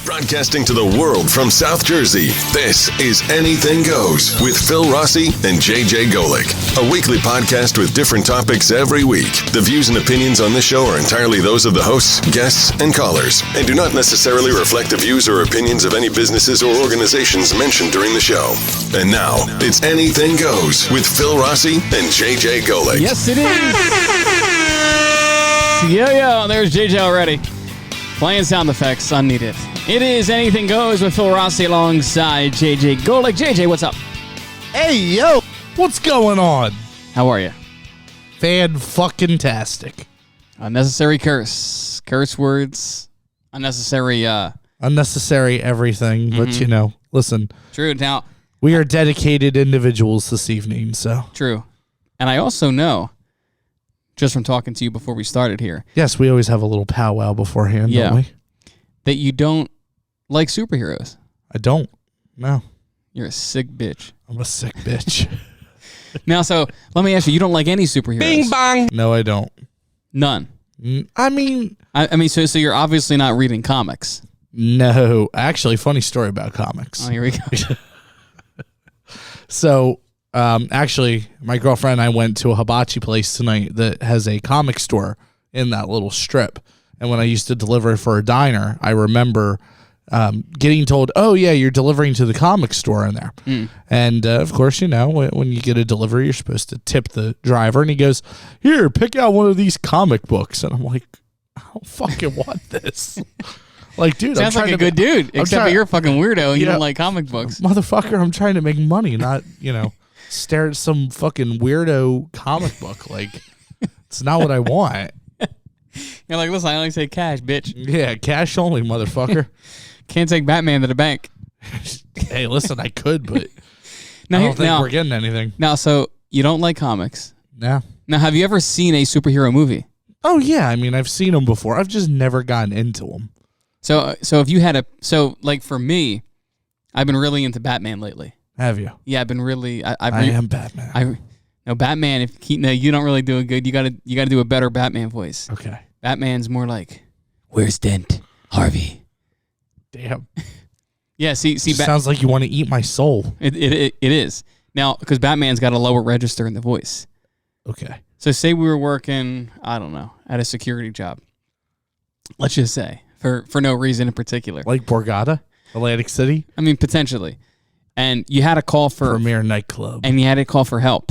Broadcasting to the world from South Jersey, this is Anything Goes with Phil Rossi and JJ Golick. A weekly podcast with different topics every week. The views and opinions on this show are entirely those of the hosts, guests, and callers, and do not necessarily reflect the views or opinions of any businesses or organizations mentioned during the show. And now, it's Anything Goes with Phil Rossi and JJ Golick. Yes, it is. Yo, there's JJ already. Playing sound effects unneeded. It is Anything Goes with Phil Rossi alongside JJ Golick. JJ, what's up? Hey, yo, what's going on? How are you? Fan-fucking-tastic. Unnecessary curse words. Unnecessary, Unnecessary everything, but you know, listen. True. Now, we are dedicated individuals this evening, so. True. And I also know, just from talking to you before we started here. Yes, we always have a little powwow beforehand, don't we? That you don't like superheroes. I don't. No. You're a sick bitch. I'm a sick bitch. Now, so, let me ask you, you don't like any superheroes? Bing bong. No, I don't. None. I mean, so you're obviously not reading comics. No. Actually, funny story about comics. Oh, here we go. So, actually, my girlfriend and I went to a hibachi place tonight that has a comic store in that little strip. And when I used to deliver for a diner, I remember getting told, oh, yeah, you're delivering to the comic store in there. And, of course, you know, when you get a delivery, you're supposed to tip the driver. And he goes, here, pick out one of these comic books. And I'm like, I don't fucking want this. Like, dude, sounds like a good dude, except you're a fucking weirdo and you don't like comic books. Motherfucker, I'm trying to make money, not, you know, stare at some fucking weirdo comic book. Like, it's not what I want. You're like, listen, I only take cash, bitch. Yeah, cash only, motherfucker. Can't take Batman to the bank. Hey, listen, I could, but I don't think we're getting anything. Now, so you don't like comics. Yeah. Now, have you ever seen a superhero movie? Oh, yeah. I mean, I've seen them before. I've just never gotten into them. So if you had like for me, I've been really into Batman lately. Have you? Yeah, I've been really. I am Batman. Batman. You don't really do it good. You gotta do a better Batman voice. Okay. Batman's more like, where's Dent, Harvey? Damn. Yeah. See. Sounds like you want to eat my soul. It is now because Batman's got a lower register in the voice. Okay. So say we were working, I don't know, at a security job. Let's just say for no reason in particular. Like Borgata, Atlantic City. I mean, potentially. And you had a call for Premier nightclub. And you had to call for help.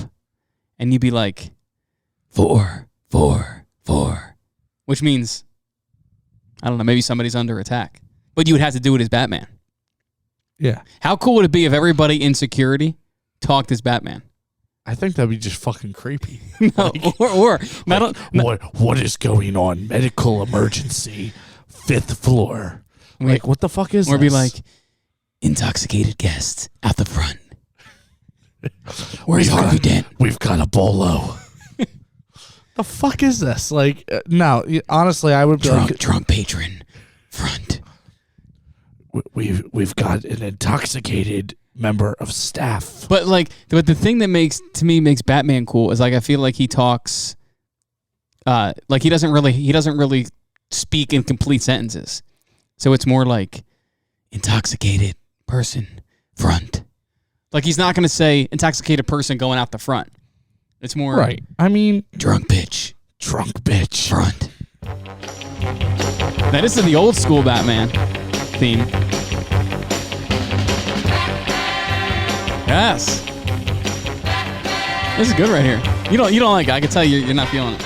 And you'd be like, 444, which means, I don't know, maybe somebody's under attack. But you would have to do it as Batman. Yeah. How cool would it be if everybody in security talked as Batman? I think that'd be just fucking creepy. No, what is going on? Medical emergency, 5th floor. Like, what the fuck is this? Or be like, intoxicated guests out the front. Where's Harvey Dent? We've got a bolo. The fuck is this? Like, no, honestly, I would be drunk patron front. We've got an intoxicated member of staff. But the thing that makes Batman cool is like I feel like he talks, like he doesn't really speak in complete sentences. So it's more like intoxicated person front. Like he's not going to say intoxicated person going out the front. It's more right. I mean, drunk bitch front. Now this is the old school Batman theme. Yes, this is good right here. You don't like it. I can tell you're not feeling it.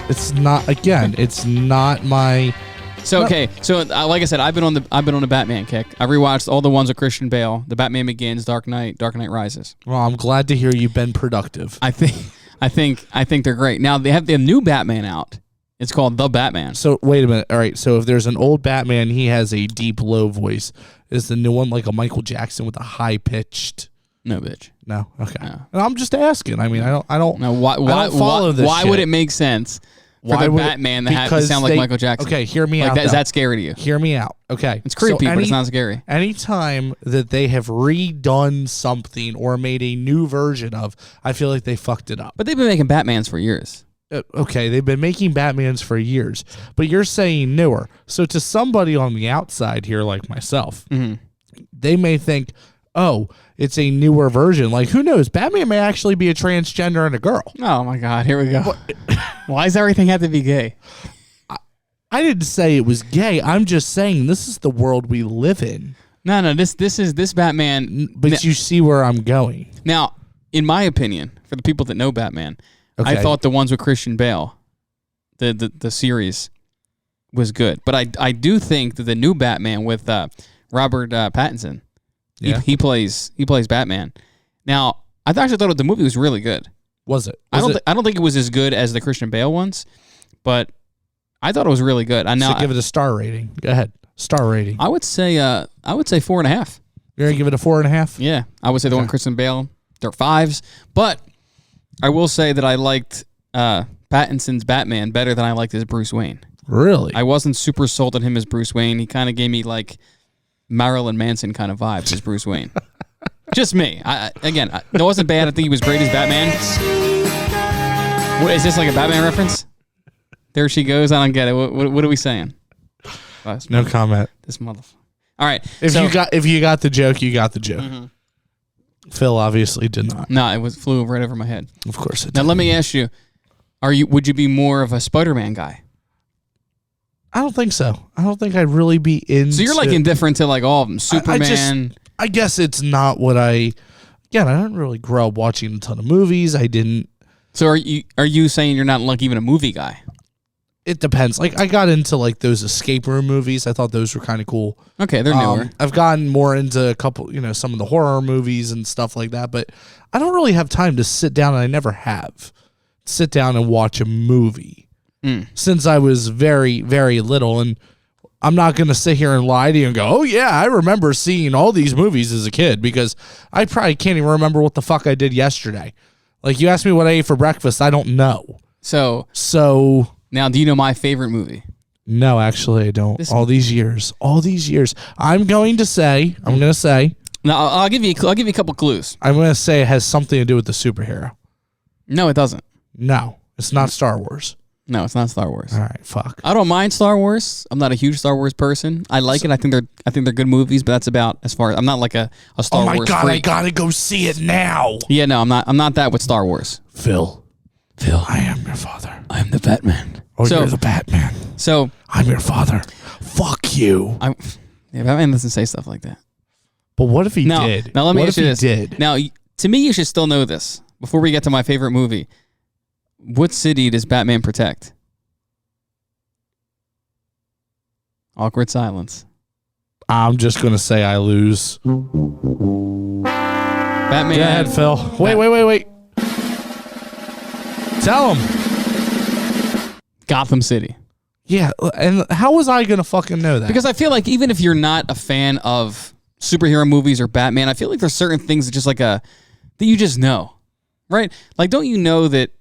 It's not. Again, it's not my. So okay, like I said, I've been on the Batman kick. I rewatched all the ones with Christian Bale, the Batman Begins, Dark Knight Rises. Well, I'm glad to hear you've been productive. I think they're great. Now they have the new Batman out. It's called The Batman. So wait a minute. All right. So if there's an old Batman, he has a deep, low voice. Is the new one like a Michael Jackson with a high pitched? No, bitch. No. Okay. No. And I'm just asking. I mean, I don't. No. Why follow this? Why shit. would it make sense? For the Batman that has to sound like Michael Jackson. Okay, hear me out. Is that scary to you? Hear me out. Okay. It's creepy, but it's not scary. Anytime that they have redone something or made a new version of, I feel like they fucked it up. But they've been making Batmans for years. okay, they've been making Batmans for years, but you're saying newer. So to somebody on the outside here, like myself, they may think, oh, it's a newer version. Like, who knows? Batman may actually be a transgender and a girl. Oh my God, here we go. Why does everything have to be gay? I didn't say it was gay. I'm just saying this is the world we live in. No, this Batman. But you see where I'm going. Now, in my opinion, for the people that know Batman, Okay. I thought the ones with Christian Bale, the series, was good. But I do think that the new Batman with Robert Pattinson, he plays Batman. Now, I actually thought the movie was really good. Was it? I don't think it was as good as the Christian Bale ones, but I thought it was really good. So give it a star rating. Go ahead. Star rating. I would say 4.5. You're gonna give it a 4.5? Yeah, I would say the one Christian Bale, they're 5s. But I will say that I liked Pattinson's Batman better than I liked his Bruce Wayne. Really? I wasn't super sold on him as Bruce Wayne. He kind of gave me like Marilyn Manson kind of vibes as Bruce Wayne. Just me. It wasn't bad. I think he was great as Batman. What, is this like a Batman reference? There she goes. I don't get it. What are we saying? No comment. This motherfucker. All right. If you got the joke, you got the joke. Mm-hmm. Phil obviously did not. No, it flew right over my head. Of course it did. Now let me ask you: would you be more of a Spider-Man guy? I don't think so. I don't think I'd really be into. So you're like indifferent to like all of them. Superman. I guess it's not what I. Again, I didn't really grow up watching a ton of movies. I didn't. So are you saying you're not like even a movie guy? It depends. Like I got into like those escape room movies. I thought those were kind of cool. Okay, they're newer. I've gotten more into a couple, some of the horror movies and stuff like that. But I don't really have time to sit down, and I never have sit down and watch a movie since I was very, very little. And I'm not going to sit here and lie to you and go, oh yeah, I remember seeing all these movies as a kid, because I probably can't even remember what the fuck I did yesterday. Like you asked me what I ate for breakfast, I don't know. So. Now, do you know my favorite movie? No, actually, I don't. All these years. I'm going to say. No, I'll give you a couple clues. I'm going to say it has something to do with the superhero. No, it doesn't. No, it's not Star Wars. No, it's not Star Wars. All right, fuck. I don't mind Star Wars. I'm not a huge Star Wars person. I like it. I think they're good movies, but that's about as far. I'm not like a Star Wars. Oh my God, freak. I gotta go see it now. Yeah, no, I'm not that with Star Wars. Phil, I am your father. I am the Batman. Oh, you're the Batman. So I'm your father. Fuck you. Batman doesn't say stuff like that. But what if he did? Now let me ask you this. Now, to me, you should still know this. Before we get to my favorite movie, what city does Batman protect? Awkward silence. I'm just gonna say I lose. Batman. Go ahead, Phil. Wait. Tell him. Gotham City. Yeah, and how was I gonna fucking know that? Because I feel like even if you're not a fan of superhero movies or Batman, I feel like there's certain things that just that you just know, right? Like, don't you know that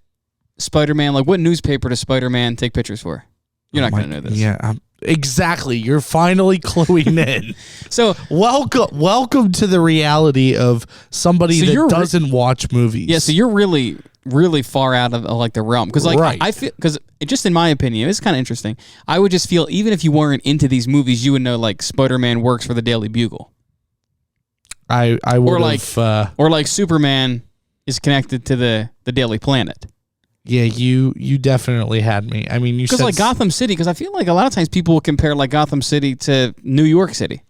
Spider-Man? Like, what newspaper does Spider-Man take pictures for? You're not gonna know this. Yeah, exactly. You're finally cluing in. So welcome to the reality of somebody that doesn't watch movies. Yeah, so you're really, really far out of like the realm, because I feel, because just in my opinion, it's kind of interesting. I would just feel even if you weren't into these movies, you would know like Spider-Man works for the Daily Bugle. I would or like Superman is connected to the Daily Planet. Yeah, you definitely had me. I mean, because like Gotham City, because I feel like a lot of times people will compare like Gotham City to New York City.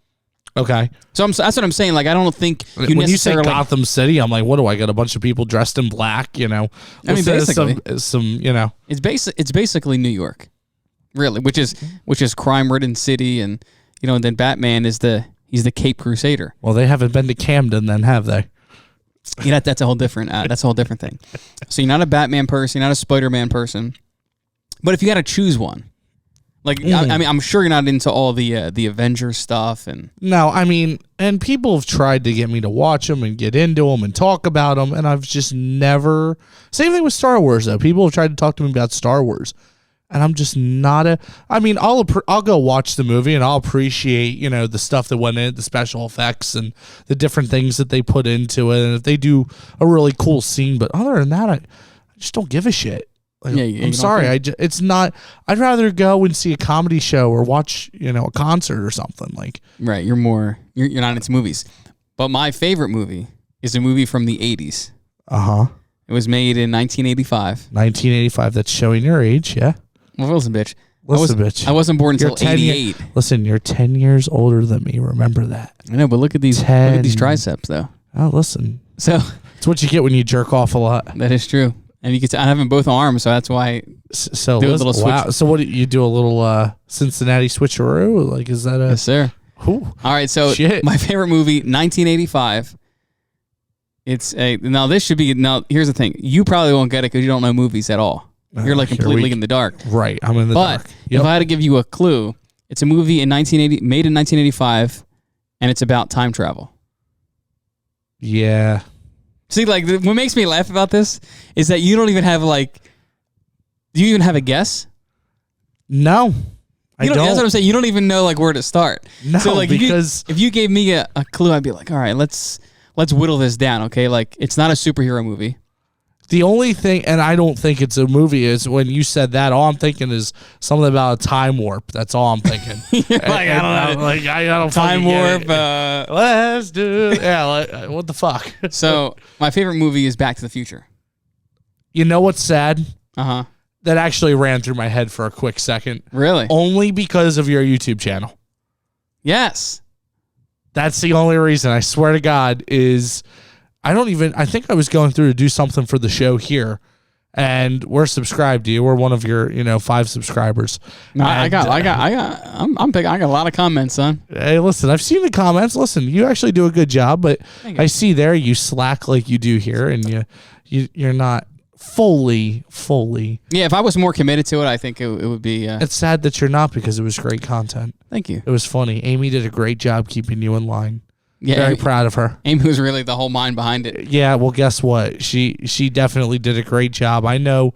Okay, so that's what I'm saying. Like, I don't think when you say Gotham City, I'm like, what do I got? A bunch of people dressed in black, I mean, basically, it's basically New York, really, which is crime-ridden city, and and then Batman is he's the Cape Crusader. Well, they haven't been to Camden, then, have they? Yeah, that's a whole different thing. So you're not a Batman person, you're not a Spider-Man person, but if you got to choose one. Like, I mean, I'm sure you're not into all the Avengers stuff. No, I mean, and people have tried to get me to watch them and get into them and talk about them, and I've just never... Same thing with Star Wars, though. People have tried to talk to me about Star Wars, and I'm just not I mean, I'll go watch the movie, and I'll appreciate, the stuff that went in it, the special effects, and the different things that they put into it, and if they do a really cool scene, but other than that, I just don't give a shit. Like, Yeah, you I'm don't sorry. think- It's not. I'd rather go and see a comedy show or watch, a concert or something. Like, Right. You're not into movies. But my favorite movie is a movie from the 80s. It was made in 1985. 1985. That's showing your age. Yeah. Well, listen, bitch. Bitch. I wasn't born You're until 10 '88. Listen, you're 10 years older than me. Remember that. I know, but look at these 10. triceps, though. Oh, listen. So It's what you get when you jerk off a lot. that is true. And you can. I have them both arms, so that's why. So Do a listen, little wow. So what do you do? A little Cincinnati switcheroo? Like, is that a? Yes, sir. Ooh. All right. So Shit. my favorite movie, 1985. It's a now. This should be now. Here's the thing. You probably won't get it because you don't know movies at all. You're like here completely we- in the dark. Right. I'm in the But dark. if I had to give you a clue, it's a movie made in 1985, and it's about time travel. Yeah. See, like what makes me laugh about this is that you don't even have do you even have a guess? No. I don't. That's what I'm saying. You don't even know like where to start. No, so, like, because if you gave me a clue, I'd be like, all right, let's whittle this down, okay? Like it's not a superhero movie. the only thing, and I don't think it's a movie, is when you said that, all I'm thinking is something about a time warp. That's all I'm thinking. I don't Time fucking get warp. it. Let's do it. Yeah, what the fuck? So my favorite movie is Back to the Future. You know what's sad? Uh-huh. That actually ran through my head for a quick second. Really? Only because of your YouTube channel. Yes. That's the only reason. I swear to God is I think I was going through to do something for the show here, and we're subscribed to you. We're one of your, 5 subscribers. No, I And, got a lot of comments, son. Hey, listen, I've seen the comments. Listen, you actually do a good job, but Thank you. I see there you slack like you do here, and you're not fully. Yeah, if I was more committed to it, I think it would be. It's sad that you're not, because it was great content. Thank you. It was funny. Amy did a great job keeping you in line. Yeah, Very proud of her. Amy was really the whole mind behind it. Yeah, well, guess what? She definitely did a great job. I know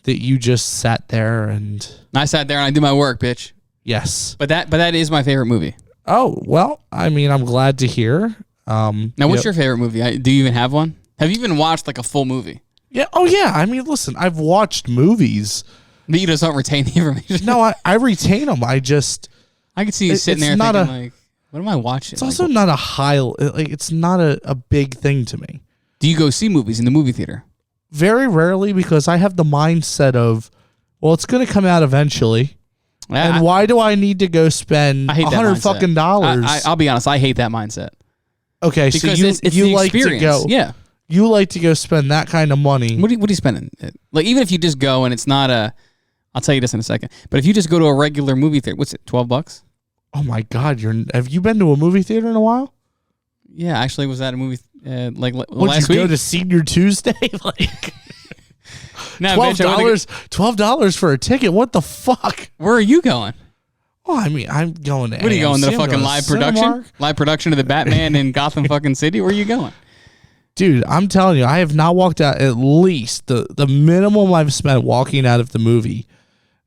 that you just sat there and I sat there and I did my work, bitch. yes. But that is my favorite movie. Oh, well, I mean, I'm glad to hear. Now, what's your favorite movie? Do you even have one? Have you even watched like a full movie? Yeah. Oh, yeah. I mean, listen, I've watched movies. But you just don't retain the information. No, I retain them. I could see you sitting it's there not thinking like, what am I watching? it's also not a high, like, it's not a big thing to me. Do you go see movies in the movie theater? Very rarely, because I have the mindset of, well, it's going to come out eventually. And why do I need to go spend I hate that $100 mindset. fucking dollars? I'll be honest. I hate that mindset. Okay, so Because you it's you the like to experience. go. Yeah. You like to go spend that kind of money. What are you spending? Like, even if you just go and it's not I'll tell you this in a second. But if you just go to a regular movie theater, what's it, $12? Oh my God! Have you been to a movie theater in a while? Yeah, actually, was that a movie like Would last you week? go to Senior Tuesday? Like No, $12, bitch, I wouldn't $12 for a ticket. What the fuck? Where are you going? Oh, I mean, I'm going to. What are you going to the AMC, I'm fucking going live Cinemark. production? Live production of the Batman in Gotham fucking City? Where are you going? Dude, I'm telling you, I have not walked out. At least the minimum I've spent walking out of the movie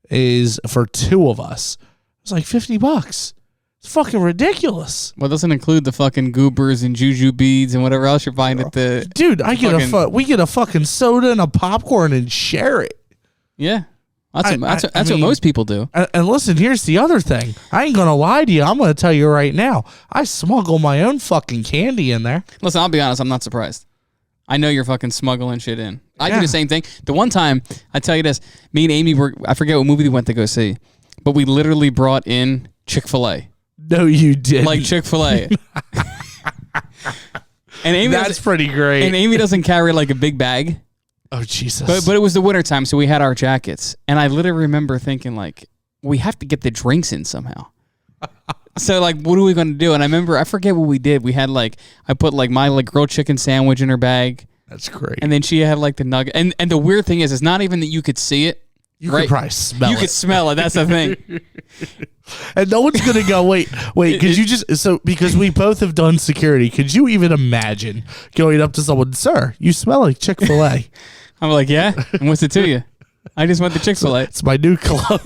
is for 2 of us. It's like $50. It's fucking ridiculous. Well, it doesn't include the fucking goobers and juju beads and whatever else you're buying at the. Dude, I get fucking- we get a fucking soda and a popcorn and share it. Yeah. That's I what mean- most people do. And listen, here's the other thing. I ain't gonna lie to you. I'm gonna tell you right now. I smuggle my own fucking candy in there. Listen, I'll be honest. I'm not surprised. I know you're fucking smuggling shit in. I do Yeah. the same thing. The one time, I tell you this, me and Amy I forget what movie we went to go see, but we literally brought in Chick-fil-A. No, you didn't. Like Chick-fil-A. And Amy That's doesn't, pretty great. and Amy doesn't carry like a big bag. Oh Jesus! But it was the winter time, so we had our jackets. And I literally remember thinking, like, we have to get the drinks in somehow. So, like, what are we going to do? And I forget what we did. We had, like, I put, like, my, like, grilled chicken sandwich in her bag. That's great. And then she had, like, the nugget. And the weird thing is, it's not even that you could see it. You right? could probably smell You it. could smell it. That's the thing. And no one's gonna go. Wait. Because we both have done security. Could you even imagine going up to someone, sir? You smell like Chick-fil-A. I'm like, yeah? And what's it to you? I just went to Chick-fil-A. It's my new cologne.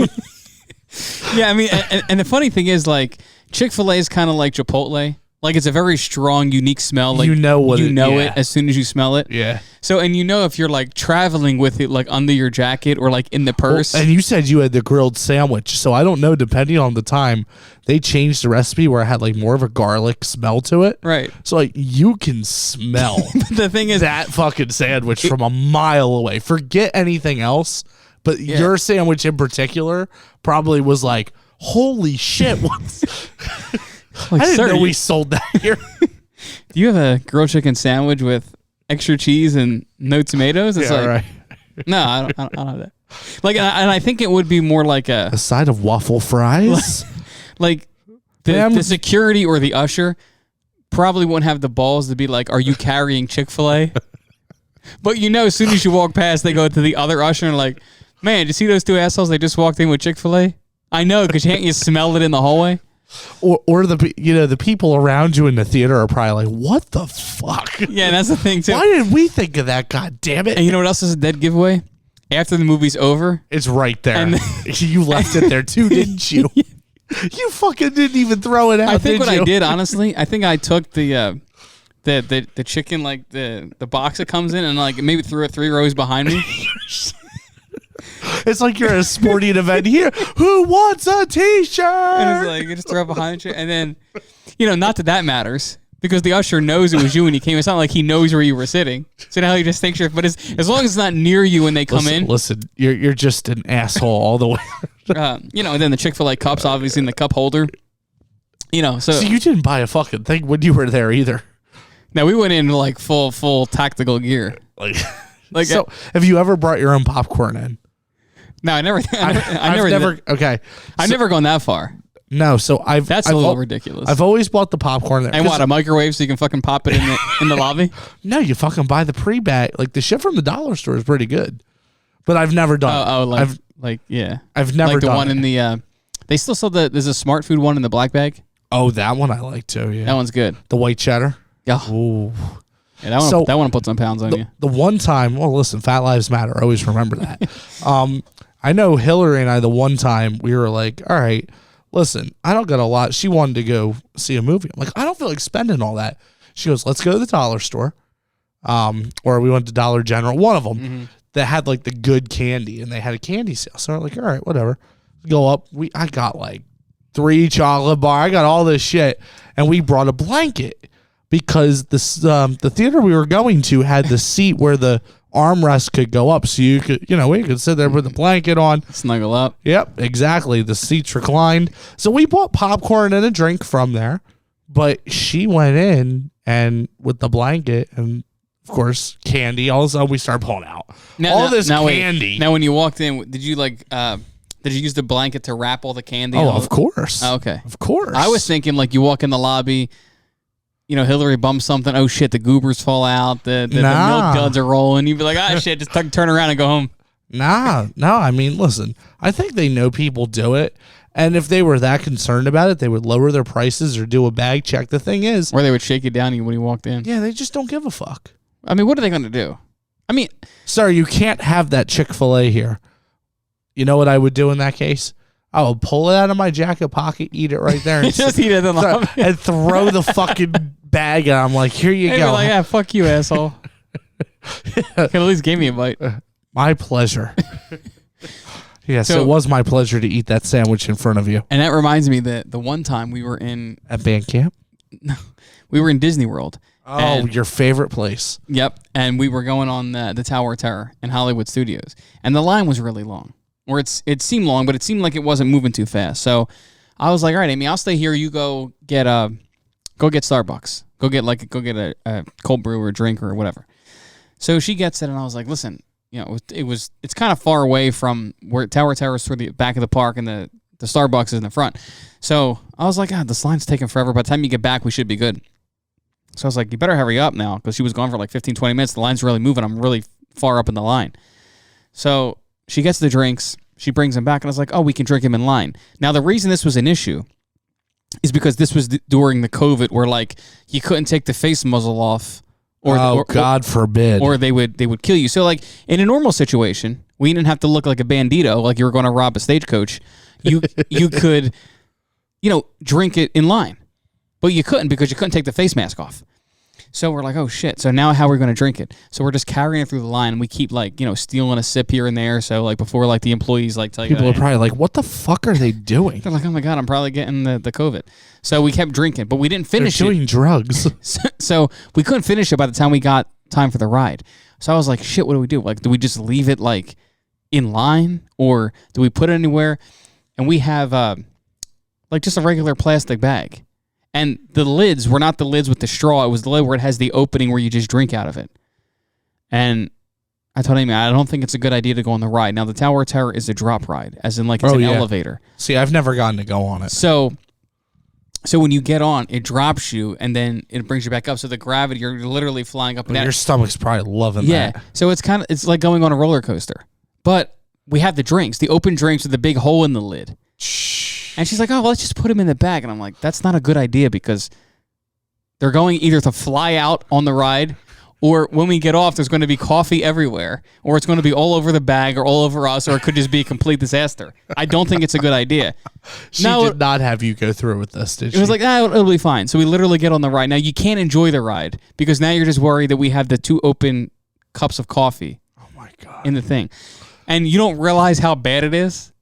Yeah, I mean, and the funny thing is, like, Chick-fil-A is kind of like Chipotle, Like it's a very strong, unique smell. Like You know what you it- know yeah. it as soon as you smell it. Yeah. So, and you know if you're like traveling with it, like under your jacket or like in the purse. And you said you had the grilled sandwich, so I don't know. Depending on the time, they changed the recipe where it had like more of a garlic smell to it. Right. So like you can smell The thing is, that fucking sandwich from a mile away. Forget anything else, but your sandwich in particular probably was like, holy shit! What's like, I didn't sir, know you- we sold that here. do you have a grilled chicken sandwich with extra cheese and no tomatoes? It's like, right. no, I don't have that. Like, and I think it would be more like A side of waffle fries. like Ma'am? the security or the usher probably wouldn't have the balls to be like, are you carrying Chick-fil-A? But you know, as soon as you walk past, they go to the other usher and like, man, did you see those two assholes? They just walked in with Chick-fil-A. I know, because you smell it in the hallway. or the people around you in the theater are probably like, what the fuck? Yeah, and that's the thing too. Why did we think of that? God damn it! And you know what else is a dead giveaway? After the movie's over, It's right there. And- You left it there too, didn't you? You fucking didn't even throw it out. I think did what you? I did, honestly, I think I took the chicken, like the box that comes in, and like maybe threw it 3 rows behind me. It's like you're at a sporting event here. Who wants a T-shirt? And it's like you just throw it behind you, and then not that matters because the usher knows it was you when he came. It's not like he knows where you were sitting, so now he just thinks you're. But as long as it's not near you when they come Listen, you're just an asshole all the way. and then the Chick-fil-A cups, obviously in the cup holder. So So you didn't buy a fucking thing when you were there either. now we went in like full tactical gear. Like, so have you ever brought your own popcorn in? No, I never. I I've never. Okay. I've never gone that far. No, so That's a little ridiculous. I've always bought the popcorn there. And 'cause- what, a microwave so you can fucking pop it in the lobby? No, you fucking buy the pre-bag. Like the shit from the dollar store is pretty good. But I've never done it. Oh, I've I've never like the done one it. in the they still sell there's a Smart Food one in the black bag. Oh, that one I like too, yeah. That one's good. The white cheddar. Yeah. Ooh. Yeah, that one So- that one puts some pounds on you. The one time, well, listen, Fat Lives Matter. Always remember that. I know Hillary and I, the one time we were like, all right, listen, I don't got a lot. She wanted to go see a movie. I'm like, I don't feel like spending all that. She goes, let's go to the dollar store. Or we went to Dollar General, one of them that had like the good candy and they had a candy sale. So we're like, all right, whatever. Go up. I got like 3 chocolate bar. I got all this shit. And we brought a blanket because the theater we were going to had the seat where the armrest could go up. So you could, we could sit there with the blanket on. Snuggle up. Yep, exactly. The seats reclined. So we bought popcorn and a drink from there. But she went in and with the blanket and, of course, candy. All of a sudden, we started pulling out all this candy. Now, when you walked in, did you did you use the blanket to wrap all the candy? Oh, of course. Oh, okay. Of course. I was thinking like you walk in the lobby, Hillary bumps something. Oh shit, the goobers fall out. The milk duds are rolling. You'd be like, ah, shit, just turn around and go home. Nah. I mean, listen, I think they know people do it. And if they were that concerned about it, they would lower their prices or do a bag check. The thing is, Or they would shake you down when you walked in. yeah, they just don't give a fuck. I mean, what are they going to do? I mean, Sir, you can't have that Chick-fil-A here. You know what I would do in that case? I would pull it out of my jacket pocket, eat it right there, and, just eat it in the lobby. and throw the fucking bag. And I'm like, here you They'd be go. like, yeah, fuck you, asshole. Could at least give me a bite. My pleasure. Yes, So- it was my pleasure to eat that sandwich in front of you And that reminds me that the one time we were in at band camp. Disney World. Oh, And- your favorite place. Yep, and we were going on the Tower of Terror in Hollywood Studios, and the line was really long. Or it seemed long, but it seemed like it wasn't moving too fast. So I was like, all right, Amy, I'll stay here. You go get Starbucks. Go get a cold brew or a drink or whatever. So she gets it, and I was like, listen, it's kind of far away from where Tower of Terror is toward the back of the park, and the Starbucks is in the front. So I was like, God, this line's taking forever. By the time you get back, we should be good. So I was like, you better hurry up now, because she was gone for like 15, 20 minutes. The line's really moving. I'm really far up in the line. So she gets the drinks. She brings them back, and I was like, oh, we can drink them in line. Now, the reason this was an issue is because this was during the COVID where, like, you couldn't take the face muzzle off. Or God forbid. Or they would kill you. So, like, in a normal situation, we didn't have to look like a bandito, like you were going to rob a stagecoach. You could, drink it in line. but you couldn't because you couldn't take the face mask off. So we're like, oh shit. So now how are we going to drink it? So we're just carrying it through the line, and we keep like, stealing a sip here and there. So like before like the employees like tell you, People are probably like, what the fuck are they doing? They're like, oh my God, I'm probably getting the COVID. So we kept drinking, but we didn't finish They're doing drugs. So we couldn't finish it by the time we got time for the ride. So I was like, shit, what do we do? Like, do we just leave it like in line, or do we put it anywhere? And we have like just a regular plastic bag. And the lids were not the lids with the straw. It was the lid where it has the opening where you just drink out of it. And I told him, I don't think it's a good idea to go on the ride. Now, the Tower of Terror is a drop ride, as in like it's an elevator. See, I've never gotten to go on it. So when you get on, it drops you, and then it brings you back up. So the gravity, you're literally flying up and down. Your stomach's probably loving that. Yeah. So it's like going on a roller coaster. But we have the drinks, the open drinks with the big hole in the lid. And she's like, oh, well, let's just put them in the bag. And I'm like, that's not a good idea because they're going either to fly out on the ride, or when we get off, there's going to be coffee everywhere, or it's going to be all over the bag or all over us, or it could just be a complete disaster. I don't think it's a good idea. She did not have you go through with this, did she? It was like, it'll be fine. So we literally get on the ride. Now, you can't enjoy the ride because now you're just worried that we have the 2 open cups of coffee in the thing. And you don't realize how bad it is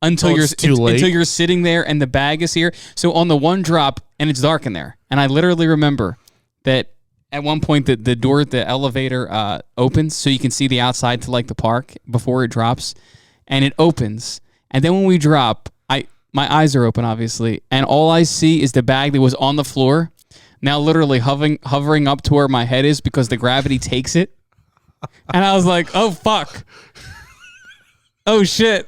until you're sitting there and the bag is here. So on the one drop, and it's dark in there. And I literally remember that at one point the door, the elevator opens so you can see the outside to like the park before it drops. And it opens. And then when we drop, my eyes are open, obviously. And all I see is the bag that was on the floor now literally hovering up to where my head is because the gravity takes it. And I was like, oh, fuck. Oh, shit.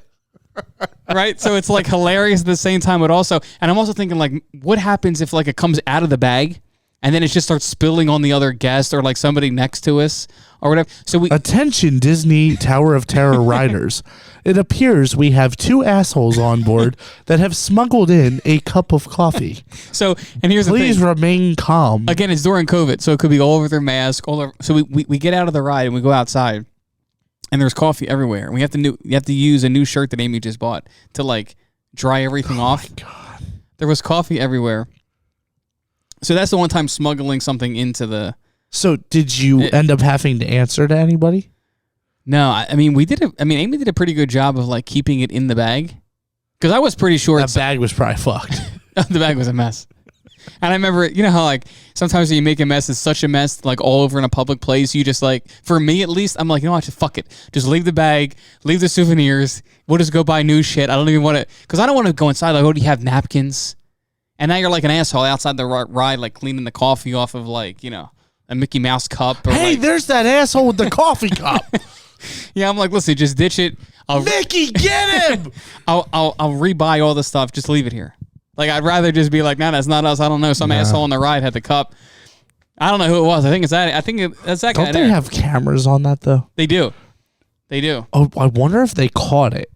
Right? So it's like hilarious at the same time, but also, and I'm also thinking like, what happens if like it comes out of the bag and then it just starts spilling on the other guest or like somebody next to us or whatever? So attention, Disney Tower of Terror riders. It appears we have 2 assholes on board that have smuggled in a cup of coffee. So, and here's the thing. Please remain calm. Again, it's during COVID, so it could be all over their mask, all over. So we get out of the ride and we go outside. And there's coffee everywhere. And you have to use a new shirt that Amy just bought to like dry everything off. Oh my God. There was coffee everywhere. So that's the one time smuggling something into the... So did you end up having to answer to anybody? No, I mean, Amy did a pretty good job of like keeping it in the bag. Because I was pretty sure... That bag was probably fucked. The bag was a mess. And I remember, how like sometimes when you make a mess, it's such a mess, like all over in a public place. You just like, for me at least, I'm like, what, just fuck it. Just leave the bag, leave the souvenirs. We'll just go buy new shit. I don't even want to, because I don't want to go inside. Like, oh, do you have napkins? And now you're like an asshole outside the ride, like cleaning the coffee off of like, a Mickey Mouse cup. Or hey, like, there's that asshole with the coffee cup. Yeah, I'm like, listen, just ditch it. Mickey, get him! I'll rebuy all the stuff. Just leave it here. Like, I'd rather just be like, nah, that's not us. I don't know. Some asshole on the ride had the cup. I don't know who it was. I think it's that. That's that guy. Don't they have cameras on that, though? They do. Oh, I wonder if they caught it.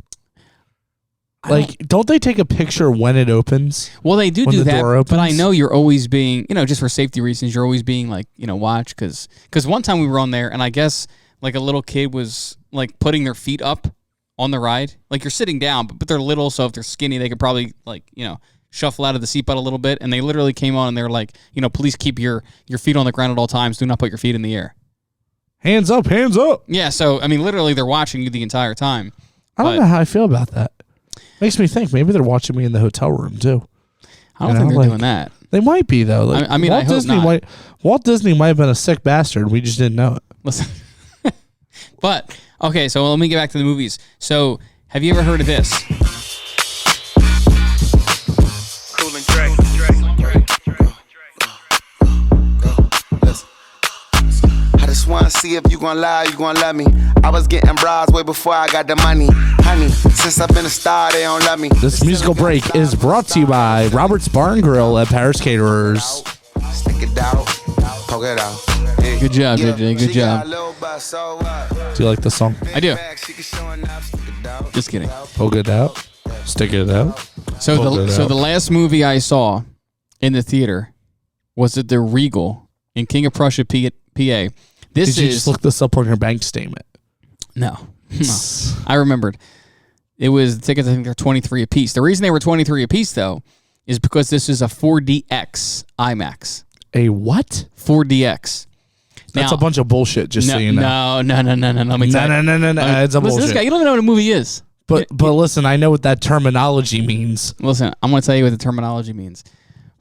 Like, don't they take a picture when it opens? Well, they do that, but I know you're always being, just for safety reasons, you're always being like, watch. Because one time we were on there, and I guess, like, a little kid was, like, putting their feet up on the ride. Like, you're sitting down, but they're little, so if they're skinny, they could probably, like, shuffle out of the seatbelt a little bit, and they literally came on and they were like, please keep your feet on the ground at all times. Do not put your feet in the air. Hands up, hands up. Yeah, so, I mean, literally they're watching you the entire time. I don't know how I feel about that. Makes me think maybe they're watching me in the hotel room, too. I don't think they're doing that. They might be, though. Like, I mean, I hope not. Walt Disney might have been a sick bastard. We just didn't know it. Listen. But, okay, so let me get back to the movies. So, have you ever heard of this? Wanna see if you gon' lie, you gon' love me. I was getting bras way before I got the money. Honey, since I've been a star, they don't love me. This musical break is brought to you by Robert's Bar and Grill at Paris Caterers. Stick it out, poke it out. Hey. Good job, JJ. Good job. Do you like this song? I do. Just kidding. Poke it out. Stick it out. So the last movie I saw in the theater was at the Regal in King of Prussia, PA. Did you just look this up on your bank statement? No. I remembered. It was the tickets, I think they're $23 a piece. The reason they were $23 a piece, though, is because this is a 4DX IMAX. A what? 4DX. That's Now- a bunch of bullshit, just so you know. No. Let me tell you. No. It's a Listen, this bullshit. guy, you don't even know what a movie is. But listen, I know what that terminology means. Listen, I'm going to tell you what the terminology means.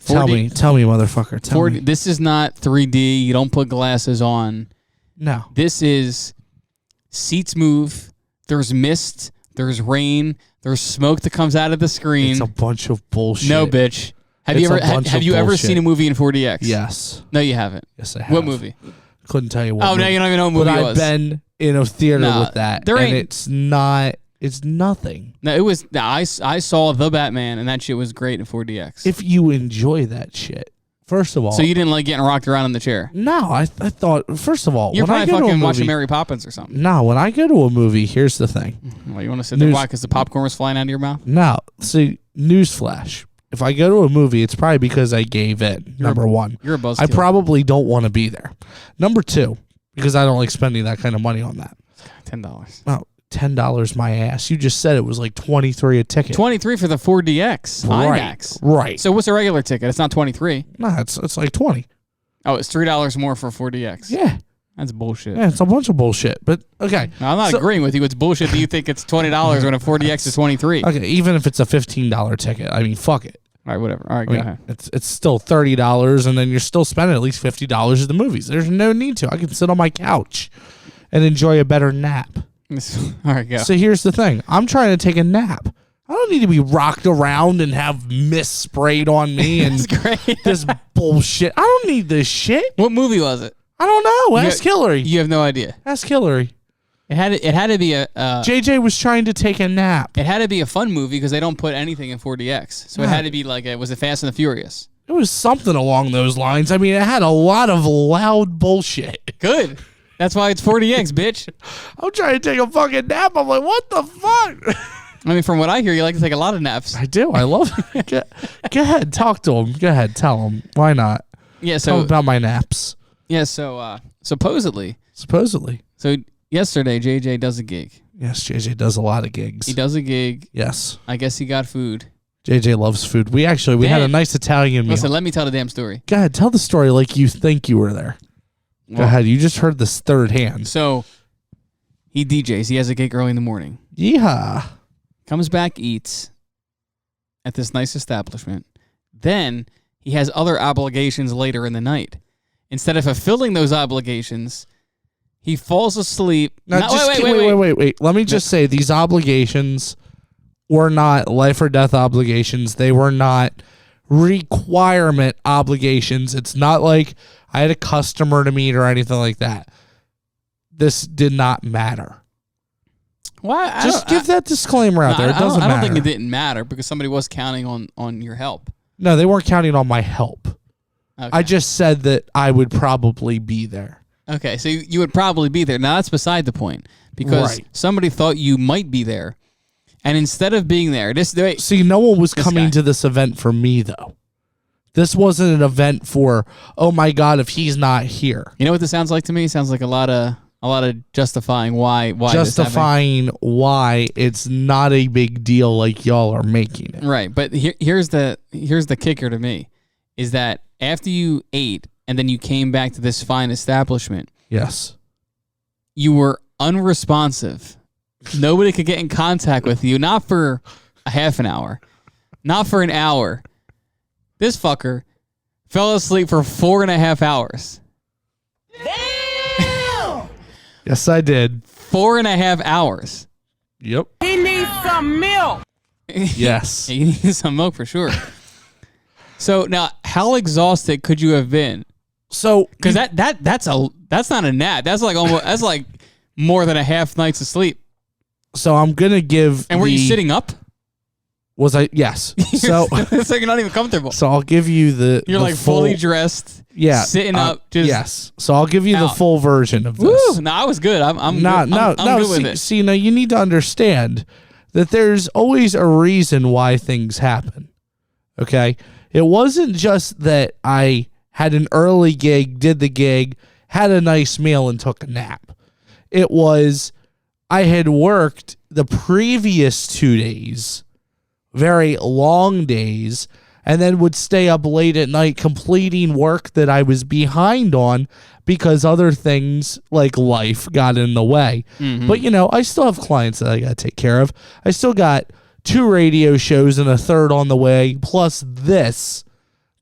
Tell me, motherfucker. Tell me. This is not 3D. You don't put glasses on. No. This is seats move. There's mist. There's rain. There's smoke that comes out of the screen. It's a bunch of bullshit. No, bitch. Have It's you a ever bunch have of you ever bullshit. seen a movie in 4DX? Yes. No, you haven't. Yes, I have. What movie? Couldn't tell you what. Oh, movie. now you don't even know what movie But it I've was. been in a theater Nah, with that, there and ain't- it's not. It's nothing. No, it was. I saw The Batman, and that shit was great in 4DX. If you enjoy that shit, first of all. So you didn't like getting rocked around in the chair? No, I thought. First of all, You're when I probably go to a fucking movie, watching Mary Poppins or something. No, when I go to a movie, here's the thing. Well, you want to sit there? News- Why? Because the popcorn was flying out of your mouth? No, see, newsflash. If I go to a movie, it's probably because I gave in. Number one, You're a buzzkill. I probably don't want to be there. Number two, because I don't like spending that kind of money on that. $10. Oh, $10 my ass. You just said it was like 23 a ticket. 23 for the 4DX Right. IMAX. Right. So what's a regular ticket? It's not 23. No, it's like 20. Oh, it's $3 more for 4DX. Yeah. That's bullshit. Yeah, it's a bunch of bullshit. But okay. No, I'm not So- agreeing with you. It's bullshit that you think it's $20 when a 4DX is 23. All Okay, even if it's a $15 ticket, I mean, fuck it. right, whatever. All right, I mean, go ahead. it's still $30, and then you're still spending at least $50 at the movies. There's no need to. I can sit on my couch and enjoy a better nap. All right, go. So here's the thing. I'm trying to take a nap. I don't need to be rocked around and have mist sprayed on me and That's great. this bullshit. I don't need this shit. What movie was it? I don't know. Ask Hillary. You have no idea. Ask Hillary. It had to be a JJ was trying to take a nap. it had to be a fun movie because they don't put anything in 4DX. So it had to be like was it Fast and the Furious? It was something along those lines. I mean, it had a lot of loud bullshit. Good. That's why it's 4DX, bitch. I'm trying to take a fucking nap. I'm like, what the fuck? I mean, from what I hear, you like to take a lot of naps. I do. I love it. Go ahead. Talk to him. Go ahead. Tell him. Why not? Yeah. Tell him So about my naps. Supposedly, Supposedly. so yesterday JJ does a gig. Yes, JJ does a lot of gigs. He does a gig. Yes. I guess he got food. JJ loves food. We had a Dan, nice Italian meal. Listen, let me tell the damn story. Go ahead. Tell the story like you think you were there. Go Well, ahead. You just heard this third hand. So he DJs. He has a gig early in the morning. Yeehaw. Comes back, eats at this nice establishment. Then he has other obligations later in the night. Instead of fulfilling those obligations, he falls asleep. Now, No, just wait. Let me just say these obligations were not life or death obligations. They were not requirement obligations. It's not like I had a customer to meet or anything like that. This did not matter. Why? Just give that disclaimer out there. It doesn't I don't matter. think it didn't matter because somebody was counting on your help. No, they weren't counting on my help. Okay. I just said that I would probably be there. Okay, so you would probably be there. Now that's beside the point because Right. somebody thought you might be there, and instead of being there, See, no one was This coming guy. to this event for me, though. This wasn't an event for, oh my God, if he's not here. you know what this sounds like to me? It sounds like a lot of justifying why this happened. Justifying why it's not a big deal like y'all are making it. Right, but here's the kicker to me, is that after you ate and then you came back to this fine establishment, Yes. you were unresponsive. Nobody could get in contact with you, not for a half an hour, not for an hour. This fucker fell asleep for 4.5 hours. Yes, I did. 4.5 hours. Yep. He needs some milk. Yes. You need some milk for sure. So now, how exhausted could you have been? So, Because that's not a nap. That's like more than a half night's of sleep. so I'm gonna give. And were you sitting up? Was I? Yes. So, it's like you're not even comfortable. so I'll give you the. You're the like full, fully dressed. Yeah. sitting up. Just yes. So I'll give you the out. full version of this. Woo! No, I was good. I'm No, good. no, I'm no. good with See, it. see, now you need to understand that there's always a reason why things happen. Okay, it wasn't just that I had an early gig, did the gig, had a nice meal, and took a nap. It was I had worked the previous 2 days, very long days, and then would stay up late at night completing work that I was behind on because other things like life got in the way. But, I still have clients that I got to take care of. I still got 2 radio shows and a third on the way, plus this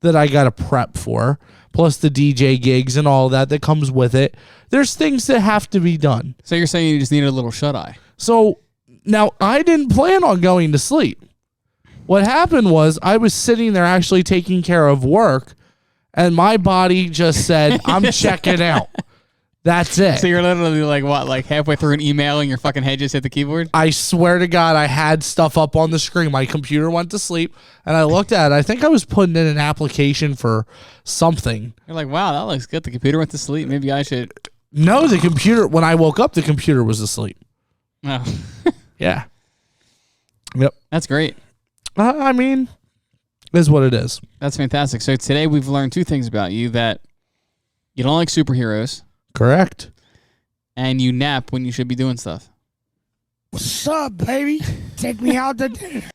that I got to prep for, plus the DJ gigs and all that comes with it. There's things that have to be done. So you're saying you just needed a little shut-eye. So now I didn't plan on going to sleep. What happened was I was sitting there actually taking care of work, and my body just said, I'm checking out. That's it. So you're literally like halfway through an email and your fucking head just hit the keyboard? I swear to God, I had stuff up on the screen. My computer went to sleep, and I looked at it. I think I was putting in an application for something. You're like, wow, that looks good. The computer went to sleep. Maybe I should. No, the computer, when I woke up, the computer was asleep. Oh. Yeah. Yep. That's great. I mean, is what it is. That's fantastic. So today we've learned 2 things about you: that you don't like superheroes, Correct. and you nap when you should be doing stuff. What's up, baby? Take me out to dinner.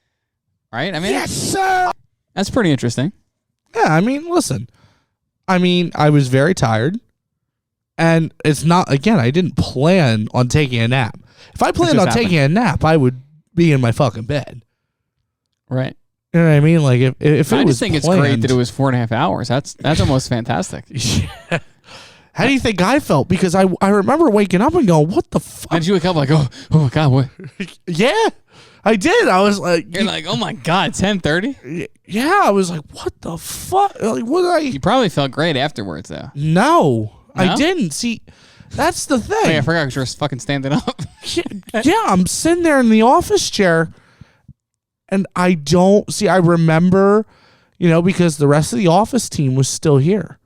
Right? I mean, Yes, sir. that's pretty interesting. Yeah, I mean, listen. I was very tired. And it's not, again, I didn't plan on taking a nap. If I planned just on taking a nap, I would be in my fucking bed. Right. You know what I mean? Like, if it was I just think planned, it's great that it was 4.5 hours. That's almost fantastic. Yeah. How do you think I felt? Because I remember waking up and going, what the fuck? How did you wake up like, oh my God, what? Yeah, I did. I was like, You're like, oh my God, 10:30? yeah, I was like, what the fuck? Like, what did I? You probably felt great afterwards, though. No, I No? didn't. See, that's the thing. Oh, yeah, I forgot because you were fucking standing up. Yeah, I'm sitting there in the office chair, and I don't see. I remember, because the rest of the office team was still here.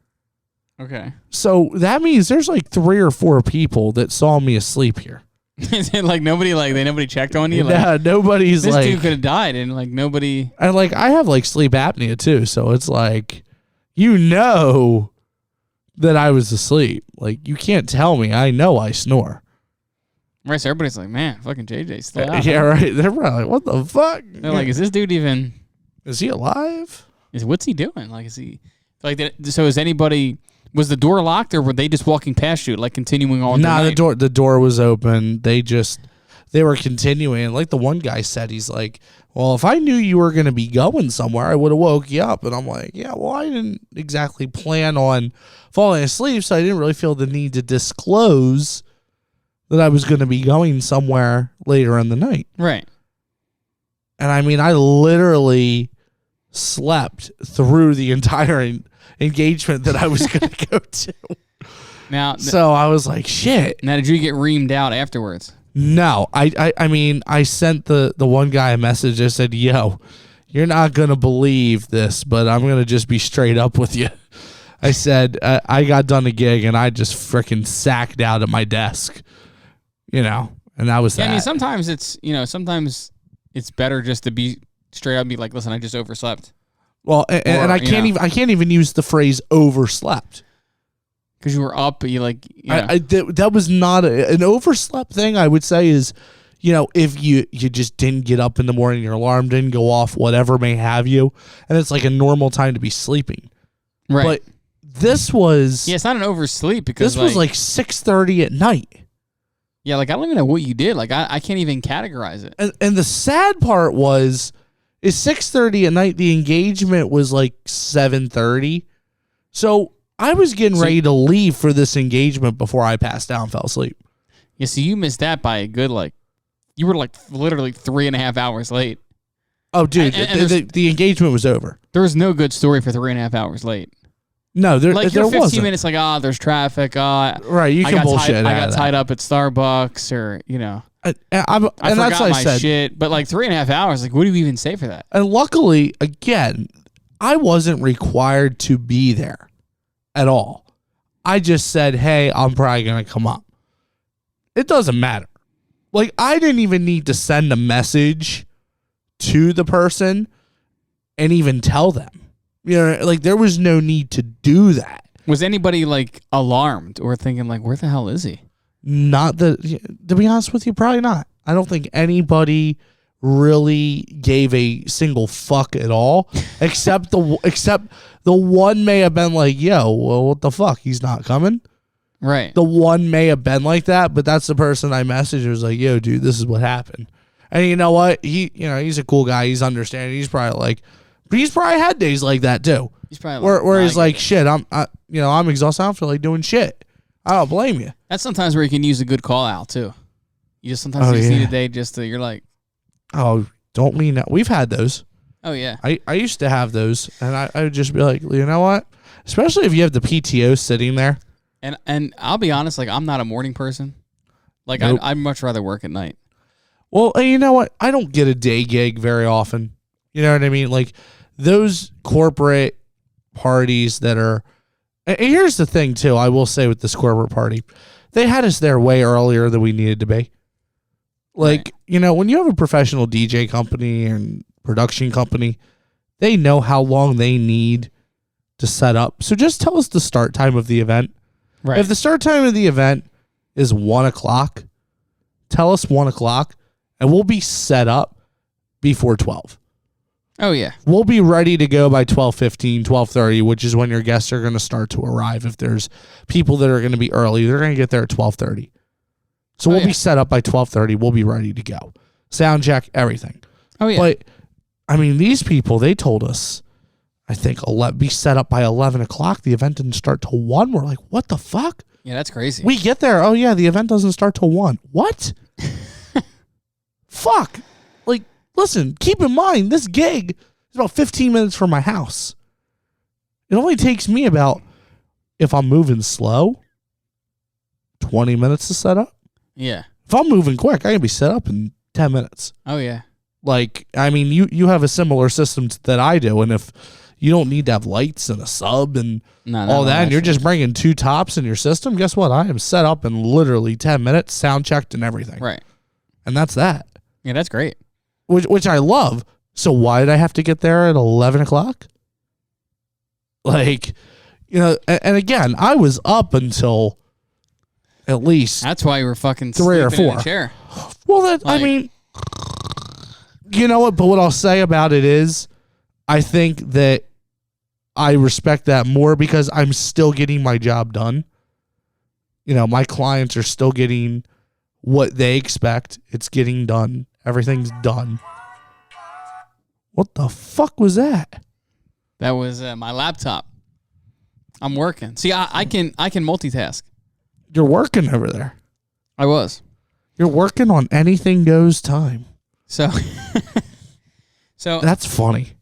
Okay. So that means there's like 3 or 4 people that saw me asleep here. Is it like nobody checked on you? Yeah, nobody's This like, dude could have died and like nobody. and like I have like sleep apnea too, so it's like, that I was asleep. Like, you can't tell me. I know I snore. Right, so everybody's like, man, fucking JJ's still out. Yeah, right. They're probably like, what the fuck? They're like, is this dude even? Is he alive? What's he doing? Like, is he like? So is anybody? Was the door locked or were they just walking past you, like continuing on? Nah, night? the door was open. They were continuing. Like the one guy said, he's like, well, if I knew you were going to be going somewhere, I would have woke you up. And I'm like, yeah, well, I didn't exactly plan on falling asleep, so I didn't really feel the need to disclose that I was going to be going somewhere later in the night. Right. And I mean, I literally slept through the entire engagement that I was going to go to. Now, So I was like, shit. now, did you get reamed out afterwards? No, I mean, I sent the one guy a message. I said, yo, you're not going to believe this, but I'm going to just be straight up with you. I said, I got done a gig and I just freaking sacked out at my desk, and that was that. I mean, sometimes it's better just to be straight up and be like, listen, I just overslept. Well, and I can't even use the phrase overslept. Because you were up, That was not an overslept thing. I would say is, if you just didn't get up in the morning, your alarm didn't go off, whatever may have you, and it's like a normal time to be sleeping. right. But this was Yeah, it's not an oversleep because this was like 6:30 at night. yeah, like I don't even know what you did. Like I can't even categorize it. And the sad part is 6:30 at night. The engagement was like 7:30, so I was getting ready to leave for this engagement before I passed out and fell asleep. Yeah, so you missed that by a good you were like literally 3.5 hours late. Oh, dude, And the engagement was over. There was no good story for 3.5 hours late. No, there Like there you're 15 wasn't. minutes like, there's traffic. Right, you I can got bullshit. I got tied up at Starbucks or, and I that's forgot what I my said. shit. But like 3.5 hours, like what do you even say for that? And luckily, again, I wasn't required to be there at all. I just said, hey, I'm probably going to come up. It doesn't matter. Like, I didn't even need to send a message to the person and even tell them. Like, there was no need to do that. Was anybody like alarmed or thinking like, where the hell is he? To be honest with you, probably not. I don't think anybody really gave a single fuck at all, except the one may have been like, yo, well, what the fuck? He's not coming. Right. The one may have been like that, but that's the person I messaged. It was like, yo, dude, this is what happened. And you know what? He's a cool guy. He's understanding. He's probably had days like that too. He's probably where he's like, shit, I'm exhausted. I don't feel like doing shit. I don't blame you. That's sometimes where you can use a good call out too. You just sometimes need a day just to, you're like, oh, don't mean that. We've had those. oh yeah. I used to have those, and I would just be like, you know what? Especially if you have the PTO sitting there. And I'll be honest, like I'm not a morning person. Like Nope. I'd much rather work at night. Well, and you know what? I don't get a day gig very often. You know what I mean? Like those corporate parties that are. And here's the thing, too. I will say with this corporate party, they had us there way earlier than we needed to be. Like, when you have a professional DJ company and production company, they know how long they need to set up. So just tell us the start time of the event. Right. If the start time of the event is 1 o'clock, tell us 1 o'clock, and we'll be set up before 12. Oh yeah. We'll be ready to go by 12:15, 12:30, which is when your guests are going to start to arrive. If there's people that are going to be early, they're going to get there at 12:30. So we'll be set up by 12:30. We'll be ready to go. Sound check, everything. Oh yeah. But, I mean, these people, they told us, I think, be set up by 11 o'clock. The event didn't start till 1. We're like, what the fuck? Yeah, that's crazy. We get there. Oh, yeah, the event doesn't start till 1. What? Fuck. Like, listen, keep in mind, this gig is about 15 minutes from my house. It only takes me about, if I'm moving slow, 20 minutes to set up. Yeah. If I'm moving quick, I can be set up in 10 minutes. Oh yeah. Like, I mean, you have a similar system that I do, and if you don't need to have lights and a sub and all that, and you're just bringing 2 tops in your system, guess what? I am set up in literally 10 minutes, sound checked and everything. Right. And that's that. Yeah, that's great. Which I love. So why did I have to get there at 11 o'clock? Like, and again, I was up until at least That's why you were fucking 3 or sleeping 4. in a chair. Well, I mean, you know what? But what I'll say about it is, I think that I respect that more because I'm still getting my job done. My clients are still getting what they expect. It's getting done. Everything's done. What the fuck was that? That was my laptop. I'm working. See, I can multitask. You're working over there. I was. You're working on anything goes time. So That's funny.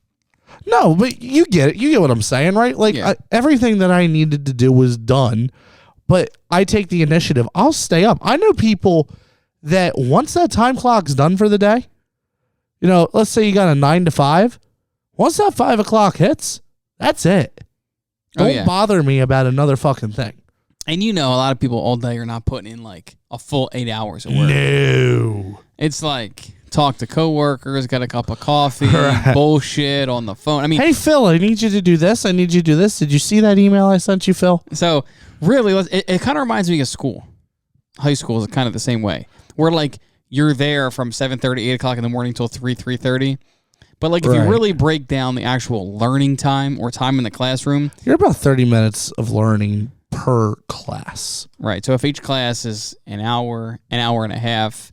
No, but you get it. You get what I'm saying, right? Like, Yeah. everything that I needed to do was done, but I take the initiative. I'll stay up. I know people that once that time clock's done for the day, let's say you got a 9 to 5. Once that 5 o'clock hits, that's it. Don't bother me about another fucking thing. And a lot of people all day are not putting in like a full 8 hours of work. No. It's like talk to coworkers, get a cup of coffee, bullshit on the phone. I mean, hey, Phil, I need you to do this. I need you to do this. Did you see that email I sent you, Phil? so really, it kind of reminds me of school. High school is kind of the same way. Where like you're there from 7:30, 8 o'clock in the morning till 3:30. But like if you really break down the actual learning time or time in the classroom, you're about 30 minutes of learning per class. Right. So if each class is an hour and a half,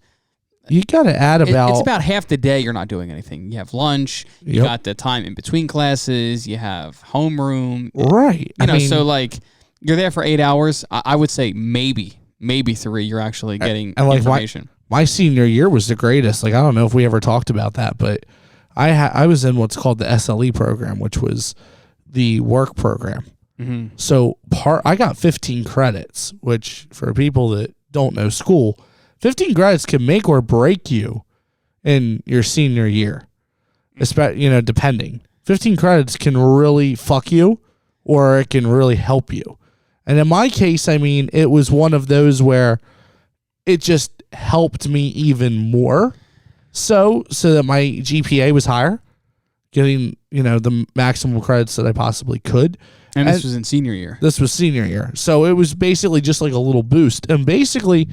you got to add about... It's about half the day you're not doing anything. You have lunch, you got the time in between classes, you have homeroom. Right. So like you're there for 8 hours. I would say maybe 3 you're actually getting information. My senior year was the greatest. Like, I don't know if we ever talked about that, but I was in what's called the SLE program, which was the work program. Mm-hmm. So I got 15 credits, which for people that don't know school, 15 credits can make or break you in your senior year, especially, depending. 15 credits can really fuck you or it can really help you. And in my case, it was one of those where it just helped me even more so that my GPA was higher, getting, the maximum credits that I possibly could. And this was in senior year. This was senior year. So it was basically just like a little boost. And basically,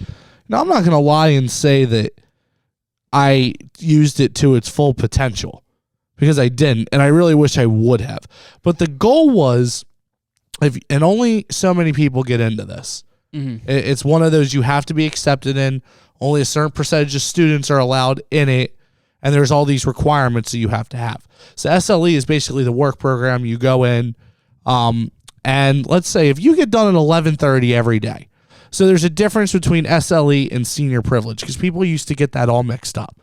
I'm not going to lie and say that I used it to its full potential because I didn't, and I really wish I would have. But the goal was, and only so many people get into this. It's one of those you have to be accepted in. Only a certain percentage of students are allowed in it, and there's all these requirements that you have to have. So SLE is basically the work program. You go in, and let's say if you get done at 11:30 every day. So there's a difference between SLE and senior privilege because people used to get that all mixed up.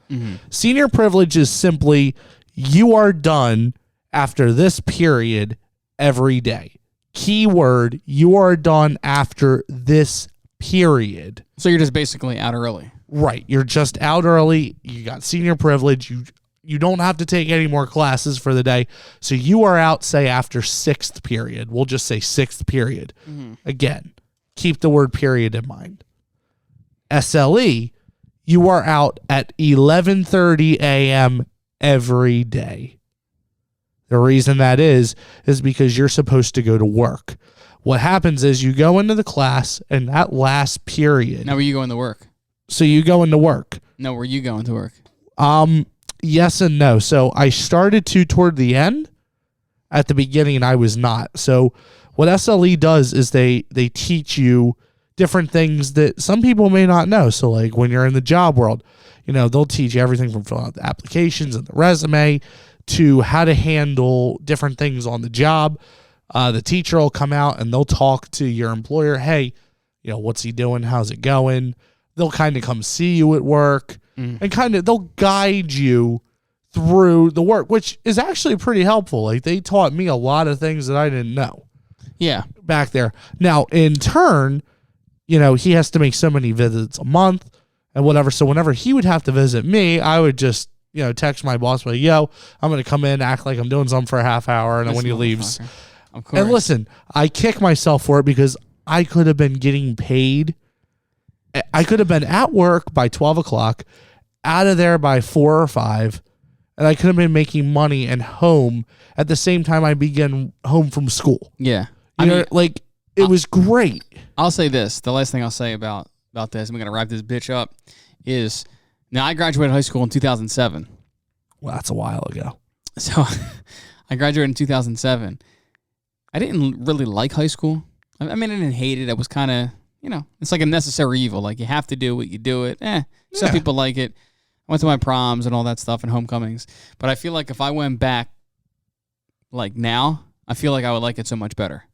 Senior privilege is simply you are done after this period every day. Keyword, you are done after this period. So you're just basically out early. Right. You're just out early. You got senior privilege. You don't have to take any more classes for the day. So you are out, say, after sixth period. We'll just say sixth period. Again, keep the word period in mind. SLE, you are out at 11:30 a.m. every day. The reason that is because you're supposed to go to work. What happens is you go into the class and that last period. Now, were you going to work? So you go into work. No, were you going to work? Yes and no. So I started to toward the end. At the beginning, I was not. So what SLE does is they teach you different things that some people may not know. So like when you're in the job world, they'll teach you everything from filling out the applications and the resume to how to handle different things on the job. The teacher will come out and they'll talk to your employer. Hey, what's he doing? How's it going? They'll kind of come see you at work and they'll guide you through the work, which is actually pretty helpful. Like they taught me a lot of things that I didn't know. Yeah. Back there. Now, in turn, he has to make so many visits a month and whatever. So whenever he would have to visit me, I would just, text my boss, like, yo, I'm going to come in, act like I'm doing something for a half hour. And then when he leaves. Of course. And listen, I kick myself for it because I could have been getting paid. I could have been at work by 12 o'clock, out of there by 4 or 5, and I could have been making money and home at the same time I began home from school. Yeah. It was great. I'll say this. The last thing I'll say about this, I'm going to wrap this bitch up, is now I graduated high school in 2007. Well, that's a while ago. So I graduated in 2007. I didn't really like high school. I mean, I didn't hate it. It was kind of, it's like a necessary evil. Like you have to do it, you do it. Some people like it. I went to my proms and all that stuff and homecomings. But I feel like if I went back like now, I feel like I would like it so much better.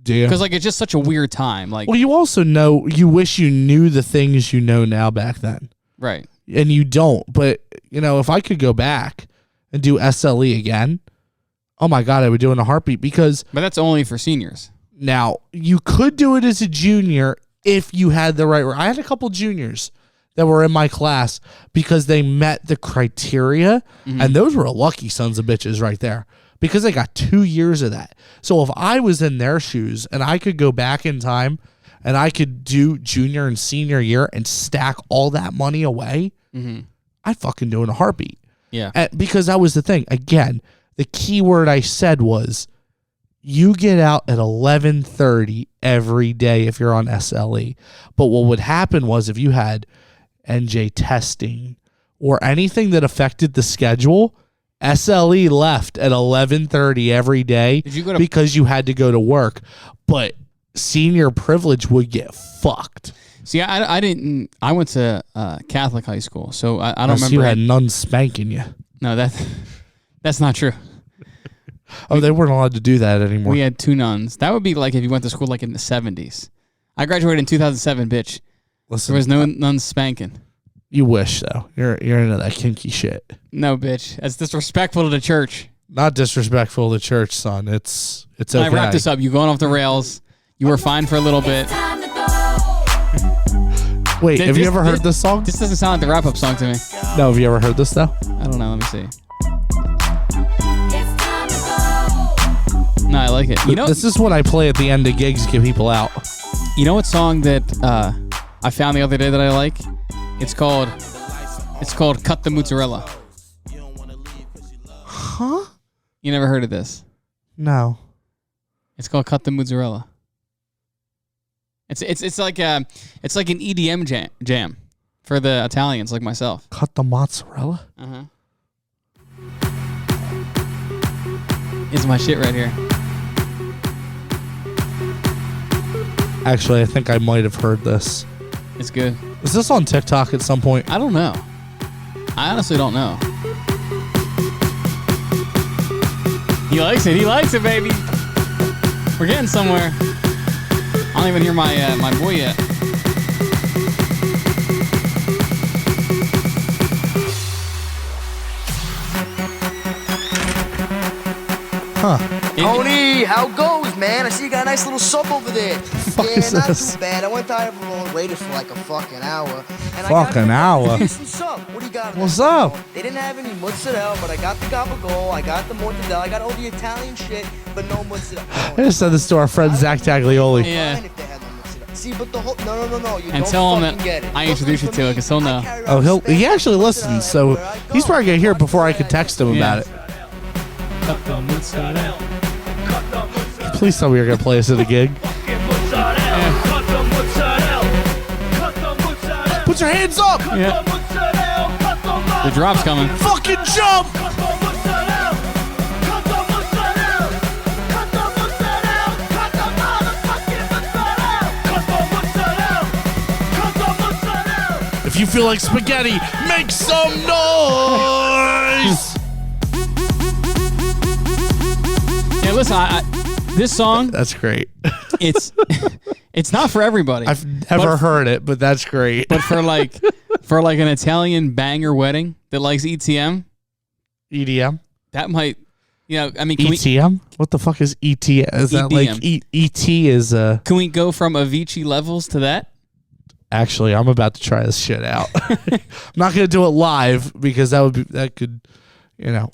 Do you? Because it's just such a weird time. Like, well, you also know, you wish you knew the things you know now back then. Right. And you don't. But, if I could go back and do SLE again, oh my God, I would do it in a heartbeat because... But that's only for seniors. Now, you could do it as a junior if you had the right... I had a couple juniors that were in my class because they met the criteria, and those were lucky sons of bitches right there because they got 2 years of that. So if I was in their shoes and I could go back in time and I could do junior and senior year and stack all that money away, I'd fucking do it in a heartbeat. Yeah. Because that was the thing. Again, the key word I said was you get out at 11:30 every day if you're on SLE. But what would happen was if you had NJ testing or anything that affected the schedule, SLE left at 11:30 every day because you had to go to work. But senior privilege would get fucked. See, I didn't. I went to Catholic high school, so I don't remember. You had nuns spanking you. No, that's not true. Oh, they weren't allowed to do that anymore. We had 2 nuns. That would be like if you went to school like in the 70s. I graduated in 2007, bitch. Listen, there was no nuns spanking. You wish, though. You're into that kinky shit. No, bitch. That's disrespectful to the church. Not disrespectful to church, son. It's okay. I wrap this up. You going off the rails. You were fine for a little bit. Wait, have you ever heard this song? This doesn't sound like the wrap-up song to me. No, have you ever heard this, though? I don't know. Let me see. No, I like it. This is what I play at the end of gigs to get people out. You know what song that I found the other day that I like? It's called Cut the Mozzarella. Huh? You never heard of this? No. It's called Cut the Mozzarella. It's like an EDM jam. for the Italians like myself. Cut the mozzarella? Uh-huh. It's my shit right here. Actually, I think I might have heard this. It's good. Is this on TikTok at some point? I don't know. I honestly don't know. He likes it. He likes it, baby. We're getting somewhere. I don't even hear my my boy yet. Huh. Tony, how goes, man? I see you got a nice little sub over there. Fuck yeah, is not this? too bad. I went down and waited for like a fucking hour. And Fucking hour? Decent sub. What do you got? What's up? They didn't have any mozzarella, but I got the gabagol, I got the mortadella, I got all the Italian shit, but no mozzarella. I just said this to our friend Zach Taglioli. Yeah. Fine if they had no mozzarella. See, but the whole no. You And don't tell him fucking that get it. I introduced you to it, because he'll know. Oh, he actually listens, so he's probably gonna hear it before I could text him about it. Please tell me you're gonna play us at a gig. Put your hands up! Yeah. The drop's coming. Fucking jump! If you feel like spaghetti, make some noise! Yeah, listen, this song, That's great. it's it's not for everybody. I've never heard it, but that's great. But for like an Italian banger wedding that likes ETM, EDM? that might, I mean, can ETM? What the fuck is ETM? Is that like ET is can we go from Avicii levels to that? Actually, I'm about to try this shit out. I'm not going to do it live because that could,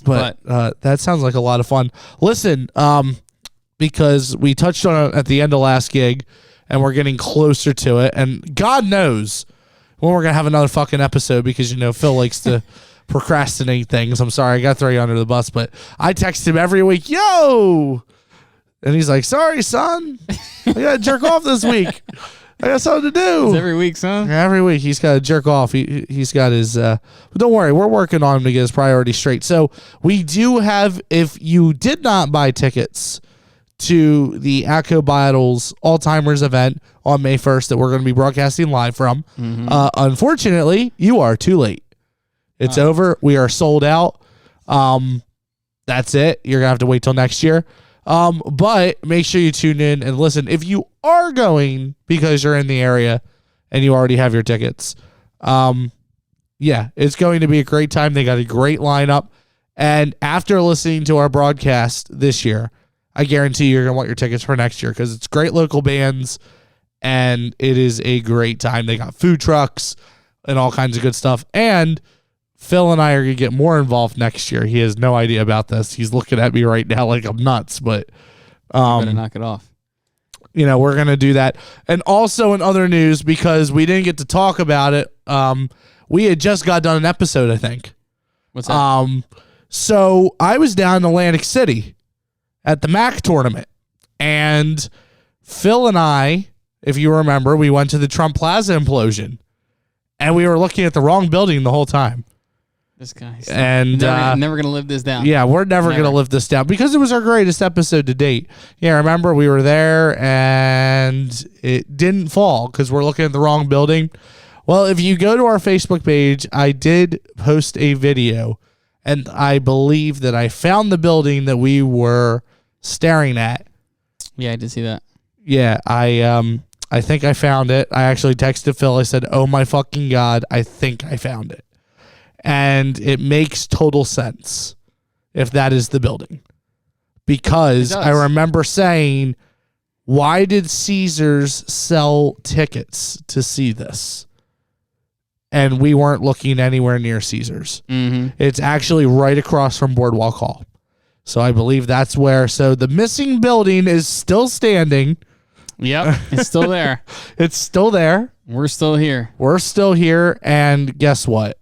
but that sounds like a lot of fun. Listen, because we touched on it at the end of last gig and we're getting closer to it, and God knows when we're going to have another fucking episode because, Phil likes to procrastinate things. I'm sorry, I got to throw you under the bus, but I text him every week, yo! And he's like, sorry, son. I got to jerk off this week. I got something to do. It's every week, son. Every week he's got to jerk off. He's got his. But don't worry, we're working on him to get his priorities straight. So we do have. If you did not buy tickets to the ATCO Battles Alzheimer's event on May 1st that we're going to be broadcasting live from, unfortunately, you are too late. It's over. We are sold out. That's it. You're gonna have to wait till next year. But make sure you tune in and listen. If you are going because you're in the area and you already have your tickets, it's going to be a great time. They got a great lineup. And after listening to our broadcast this year, I guarantee you're going to want your tickets for next year because it's great local bands and it is a great time. They got food trucks and all kinds of good stuff. And Phil and I are going to get more involved next year. He has no idea about this. He's looking at me right now like I'm nuts, but Better knock it off. we're going to do that. And also in other news, because we didn't get to talk about it, we had just got done an episode, I think. What's that? So I was down in Atlantic City at the MAC tournament, and Phil and I, if you remember, we went to the Trump Plaza implosion, and we were looking at the wrong building the whole time. This guy's And never gonna live this down. yeah, we're never going to live this down because it was our greatest episode to date. Yeah, remember we were there and it didn't fall because we're looking at the wrong building. Well, if you go to our Facebook page, I did post a video, and I believe that I found the building that we were staring at. Yeah, I did see that. Yeah, I think I found it. I actually texted Phil. I said, "Oh my fucking God, I think I found it." And it makes total sense if that is the building. Because I remember saying, why did Caesars sell tickets to see this? And we weren't looking anywhere near Caesars. Mm-hmm. It's actually right across from Boardwalk Hall. So I believe that's where. So the missing building is still standing. Yep, it's still there. It's still there. We're still here. We're still here. And guess what?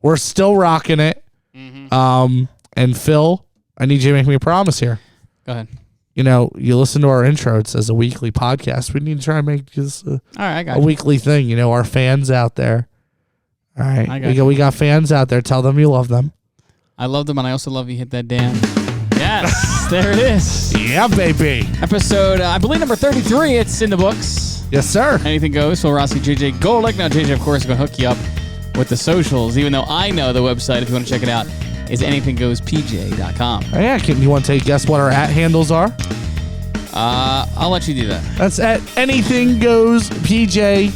We're still rocking it. Mm-hmm. And Phil, I need you to make me a promise here. Go ahead. You listen to our intro. It says a weekly podcast. We need to try and make this All right, I got a you. weekly thing. Our fans out there, All right. I got We got fans out there. Tell them you love them. I love them, and I also love you hit that damn. Yes, there it is. Yeah, baby. Episode, I believe, number 33. It's in the books. Yes, sir. Anything goes. Phil Rossi, JJ Golick. Now, JJ, of course, is going to hook you up with the socials, even though I know the website, if you want to check it out, is anythinggoespj.com. Oh, yeah, you want to guess what our @ handles are? I'll let you do that. That's at Anything Goes PJ,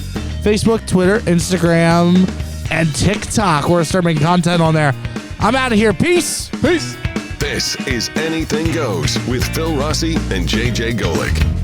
Facebook, Twitter, Instagram, and TikTok. We're going to start making content on there. I'm out of here. Peace. Peace. This is Anything Goes with Phil Rossi and JJ Golick.